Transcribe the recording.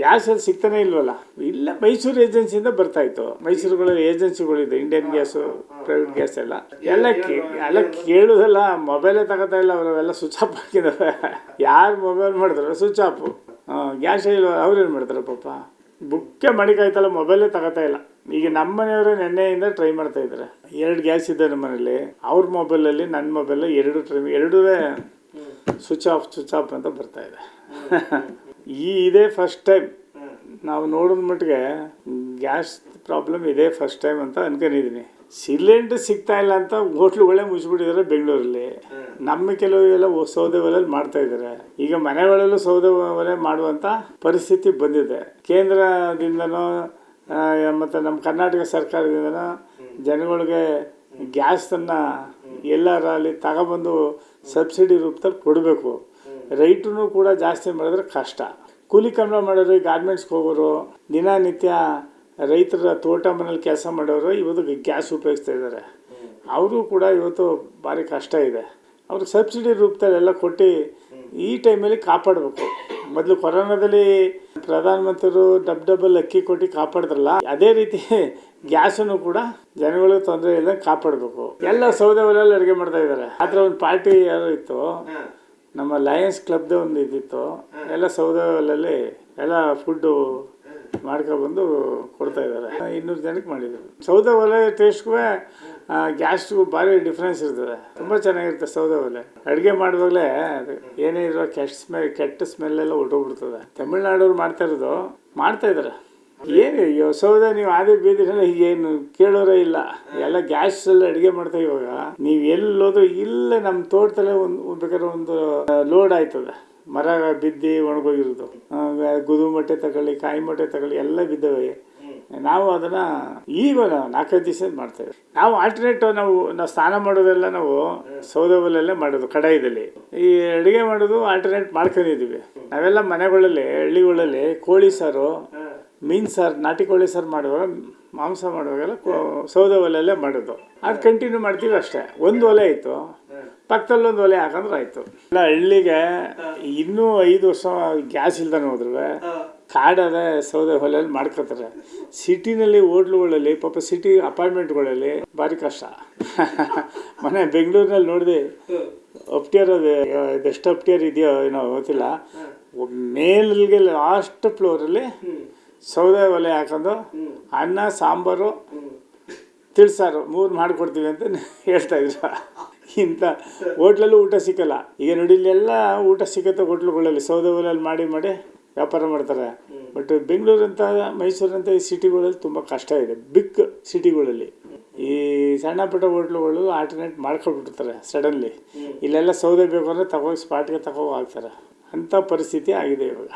ಗ್ಯಾಸಲ್ಲಿ ಸಿಗ್ತಾನೆ ಇಲ್ವಲ್ಲ. ಇಲ್ಲ ಮೈಸೂರು ಏಜೆನ್ಸಿಯಿಂದ ಬರ್ತಾಯಿತ್ತು. ಮೈಸೂರುಗಳಲ್ಲಿ ಏಜೆನ್ಸಿಗಳಿದೆ, ಇಂಡಿಯನ್ ಗ್ಯಾಸು, ಪ್ರೈವೇಟ್ ಗ್ಯಾಸ್ ಎಲ್ಲ ಕೇಳೋದಲ್ಲ. ಮೊಬೈಲೇ ತಗೋತಾ ಇಲ್ಲ ಅವರೆಲ್ಲ, ಸ್ವಿಚ್ ಆಫ್ ಹಾಕಿದಾವೆ. ಯಾರು ಮೊಬೈಲ್ ಮಾಡಿದ್ರು ಸ್ವಿಚ್ ಆಫು. ಗ್ಯಾಸ್ ಇಲ್ಲ, ಅವ್ರೇನು ಮಾಡ್ತಾರೆ ಪಾಪ. ಬುಕ್ಕೆ ಮಡಿಕಾಯ್ತಲ್ಲ, ಮೊಬೈಲೇ ತಗೋತಾ ಇಲ್ಲ. ಈಗ ನಮ್ಮ ಮನೆಯವರು ನೆನ್ನೆಯಿಂದ ಟ್ರೈ ಮಾಡ್ತಾ ಇದ್ದಾರೆ. 2 ಗ್ಯಾಸ್ ಇದೆ ನಮ್ಮ ಮನೇಲಿ. ಅವ್ರ ಮೊಬೈಲಲ್ಲಿ ನನ್ನ ಮೊಬೈಲು ಎರಡೂ ಸ್ವಿಚ್ ಆಫ್ ಅಂತ ಬರ್ತಾ ಇದೆ. ಇದೇ ಫಸ್ಟ್ ಟೈಮ್ ನಾವು ನೋಡಿದ ಮಟ್ಟಿಗೆ ಗ್ಯಾಸ್ ಪ್ರಾಬ್ಲಮ್ ಇದೇ ಫಸ್ಟ್ ಟೈಮ್ ಅಂತ ಅನ್ಕೊಂಡಿದ್ದೀನಿ. ಸಿಲಿಂಡರ್ ಸಿಗ್ತಾ ಇಲ್ಲ ಅಂತ ಹೋಟ್ಲುಗಳೇ ಮುಚ್ಚಿಬಿಟ್ಟಿದ್ದಾರೆ ಬೆಂಗಳೂರಲ್ಲಿ. ನಮ್ಮ ಕೆಲವೆಲ್ಲ ಸೌದೆ ಒಲೆಯಲ್ಲಿ ಮಾಡ್ತಾ ಇದ್ದಾರೆ. ಈಗ ಮನೆಗಳಲ್ಲೂ ಸೌದೆ ಒಲೆ ಮಾಡುವಂಥ ಪರಿಸ್ಥಿತಿ ಬಂದಿದೆ. ಕೇಂದ್ರದಿಂದನೋ ಮತ್ತು ನಮ್ಮ ಕರ್ನಾಟಕ ಸರ್ಕಾರದಿಂದನೋ ಜನಗಳಿಗೆ ಗ್ಯಾಸನ್ನು ಎಲ್ಲರಲ್ಲಿ ತಗೊಬಂದು ಸಬ್ಸಿಡಿ ರೂಪದಲ್ಲಿ ಕೊಡಬೇಕು. ರೈತರು ಕೂಡ ಜಾಸ್ತಿ ಮಾಡಿದ್ರೆ ಕಷ್ಟ. ಕೂಲಿ ಕಂಬಳ ಮಾಡೋರು, ಗಾರ್ಮೆಂಟ್ಸ್ಗೆ ಹೋಗೋರು, ದಿನನಿತ್ಯ ರೈತರ ತೋಟ ಮನೇಲಿ ಕೆಲಸ ಮಾಡೋರು ಇವತ್ತು ಗ್ಯಾಸ್ ಉಪಯೋಗಿಸ್ತಾ ಇದ್ದಾರೆ. ಅವರು ಕೂಡ ಇವತ್ತು ಭಾರಿ ಕಷ್ಟ ಇದೆ. ಅವ್ರಿಗೆ ಸಬ್ಸಿಡಿ ರೂಪದಲ್ಲಿ ಎಲ್ಲ ಕೊಟ್ಟು ಈ ಟೈಮಲ್ಲಿ ಕಾಪಾಡಬೇಕು. ಮೊದಲು ಕೊರೋನಾದಲ್ಲಿ ಪ್ರಧಾನಮಂತ್ರಿಗಳು ಡಬಲ್ ಅಕ್ಕಿ ಕೊಟ್ಟು ಕಾಪಾಡಿದ್ರಲ್ಲ, ಅದೇ ರೀತಿ ಗ್ಯಾಸನ್ನು ಕೂಡ ಜನಗಳಿಗೆ ತೊಂದರೆ ಇಲ್ಲದಂಗೆ ಕಾಪಾಡಬೇಕು. ಎಲ್ಲ ಸೌದೆ ಒಲೆಯಲ್ಲಿ ಅಡುಗೆ ಮಾಡ್ತಾ ಇದ್ದಾರೆ. ಆ ಥರ ಒಂದು ಪಾರ್ಟಿ ಯಾರು ಇತ್ತು, ನಮ್ಮ ಲಯನ್ಸ್ ಕ್ಲಬ್ದೇ ಒಂದು ಇದ್ದಿತ್ತು. ಎಲ್ಲ ಸೌದೆ ಒಲೆಯಲ್ಲಿ ಎಲ್ಲ ಫುಡ್ಡು ಮಾಡ್ಕೊಬಂದು ಕೊಡ್ತಾ ಇದ್ದಾರೆ. 200 ಜನಕ್ಕೆ ಮಾಡಿದ್ರು. ಸೌದೆ ಒಲೆ ಟೇಸ್ಟ್ಗೂ ಗ್ಯಾಸ್ಗೂ ಭಾರಿ ಡಿಫ್ರೆನ್ಸ್ ಇರ್ತದೆ. ತುಂಬ ಚೆನ್ನಾಗಿರುತ್ತೆ ಸೌದೆ ಒಲೆ. ಅಡುಗೆ ಮಾಡುವಾಗಲೇ ಅದು ಏನೇ ಇರೋ ಕೆಟ್ಟ ಸ್ಮೆಲ್ಲೆಲ್ಲ ಹೊರಟೋಗ್ಬಿಡ್ತದೆ. ತಮಿಳ್ನಾಡವ್ರು ಮಾಡ್ತಾಯಿದ್ದಾರೆ. ಏನು ಸೌದೆ ನೀವು ಆದಿ ಬೀದಿರಲ್ಲ, ಏನು ಕೇಳೋರೇ ಇಲ್ಲ. ಎಲ್ಲ ಗ್ಯಾಸಲ್ಲಿ ಅಡುಗೆ ಮಾಡ್ತಾ. ಇವಾಗ ನೀವು ಎಲ್ಲೋದ್ರೂ ಇಲ್ಲೇ ನಮ್ಮ ತೋಟದಲ್ಲೇ ಬೇಕಾದ್ರೆ ಒಂದು ಲೋಡ್ ಆಯ್ತದೆ. ಮರ ಬಿದ್ದು ಒಣಗೋಗಿರೋದು, ಗುದು ಮೊಟ್ಟೆ ತಗೊಳ್ಳಿ, ಕಾಯಿ ಮೊಟ್ಟೆ ತಗೊಳ್ಳಿ, ಎಲ್ಲ ಬಿದ್ದವೆ. ನಾವು ಅದನ್ನು ಈಗ 4-5 ದಿವಸ ಮಾಡ್ತೇವೆ. ನಾವು ಆಲ್ಟರ್ನೇಟ್ ನಾವು ಸ್ನಾನ ಮಾಡೋದೆಲ್ಲ ನಾವು ಸೌದೆ ಒಲೆಯಲ್ಲೇ ಮಾಡೋದು. ಕಡಾಯಿದಲ್ಲಿ ಈ ಅಡುಗೆ ಮಾಡೋದು ಆಲ್ಟರ್ನೇಟ್ ಮಾಡ್ಕೊಂಡಿದ್ದೀವಿ. ನಾವೆಲ್ಲ ಮನೆಗಳಲ್ಲಿ, ಹಳ್ಳಿಗಳಲ್ಲಿ ಕೋಳಿ ಸಾರು, ಮೀನು ಸಾರು, ನಾಟಿ ಕೋಳಿ ಸಾರು ಮಾಡುವಾಗ, ಮಾಂಸ ಮಾಡುವಾಗೆಲ್ಲ ಸೌದೆ ಒಲೆಯಲ್ಲೇ ಮಾಡೋದು. ಅದು ಕಂಟಿನ್ಯೂ ಮಾಡ್ತೀವಿ ಅಷ್ಟೇ. ಒಂದು ಒಲೆ ಇತ್ತು, ಪಕ್ಕದಲ್ಲೊಂದು ಒಲೆ ಹಾಕಂದ್ರೆ ಆಯಿತು. ಇಲ್ಲ ಹಳ್ಳಿಗೆ ಇನ್ನೂ 5 ವರ್ಷ ಗ್ಯಾಸ್ ಇಲ್ದಾನೆ ಹೋದ್ರು ಕಾಡದ ಸೌದೆ ಒಲೆಯಲ್ಲಿ ಮಾಡ್ಕೋತಾರೆ. ಸಿಟಿನಲ್ಲಿ ಹೋಟ್ಲುಗಳಲ್ಲಿ ಪಾಪ ಸಿಟಿ ಅಪಾರ್ಟ್ಮೆಂಟ್ಗಳಲ್ಲಿ ಭಾರಿ ಕಷ್ಟ. ಮನೆ ಬೆಂಗಳೂರಿನಲ್ಲಿ ನೋಡಿದೆ, ಅಪ್ಟಿಯರ್ ಎಷ್ಟು ಅಪ್ಟಿಯರ್ ಇದೆಯೋ ಏನೋ ಗೊತ್ತಿಲ್ಲ, ಮೇಲಿಗೆ ಲಾಸ್ಟ್ ಫ್ಲೋರಲ್ಲಿ ಸೌದೆ ಒಲೆ ಹಾಕೊಂಡು ಅನ್ನ, ಸಾಂಬಾರು, ತಿಳಿಸಾರು 3 ಮಾಡಿಕೊಡ್ತೀವಿ ಅಂತ ಹೇಳ್ತಾಯಿದ್ರು. ಇಂಥ ಹೋಟ್ಲಲ್ಲೂ ಊಟ ಸಿಕ್ಕಲ್ಲ. ಈಗ ನೋಡಿ ಇಲ್ಲೆಲ್ಲ ಊಟ ಸಿಕ್ಕತ್ತೆ ಹೋಟ್ಲುಗಳಲ್ಲಿ, ಸೌದೆ ಒಲೆಯಲ್ಲಿ ಮಾಡಿ ವ್ಯಾಪಾರ ಮಾಡ್ತಾರೆ. ಬಟ್ ಬೆಂಗಳೂರಂಥ, ಮೈಸೂರಂಥ ಈ ಸಿಟಿಗಳಲ್ಲಿ ತುಂಬ ಕಷ್ಟ ಇದೆ. ಬಿಗ್ ಸಿಟಿಗಳಲ್ಲಿ ಈ ಸಣ್ಣ ಪುಟ್ಟ ಹೋಟ್ಲುಗಳು ಆಲ್ಟರ್ನೇಟ್ ಮಾಡ್ಕೊಬಿಟ್ಟಿರ್ತಾರೆ ಸಡನ್ಲಿ. ಇಲ್ಲೆಲ್ಲ ಸೌದೆ ಬೇಕು ಅಂದರೆ ಸ್ಪಾಟ್ಗೆ ಹಾಕ್ತಾರೆ. ಅಂಥ ಪರಿಸ್ಥಿತಿ ಆಗಿದೆ ಇವಾಗ.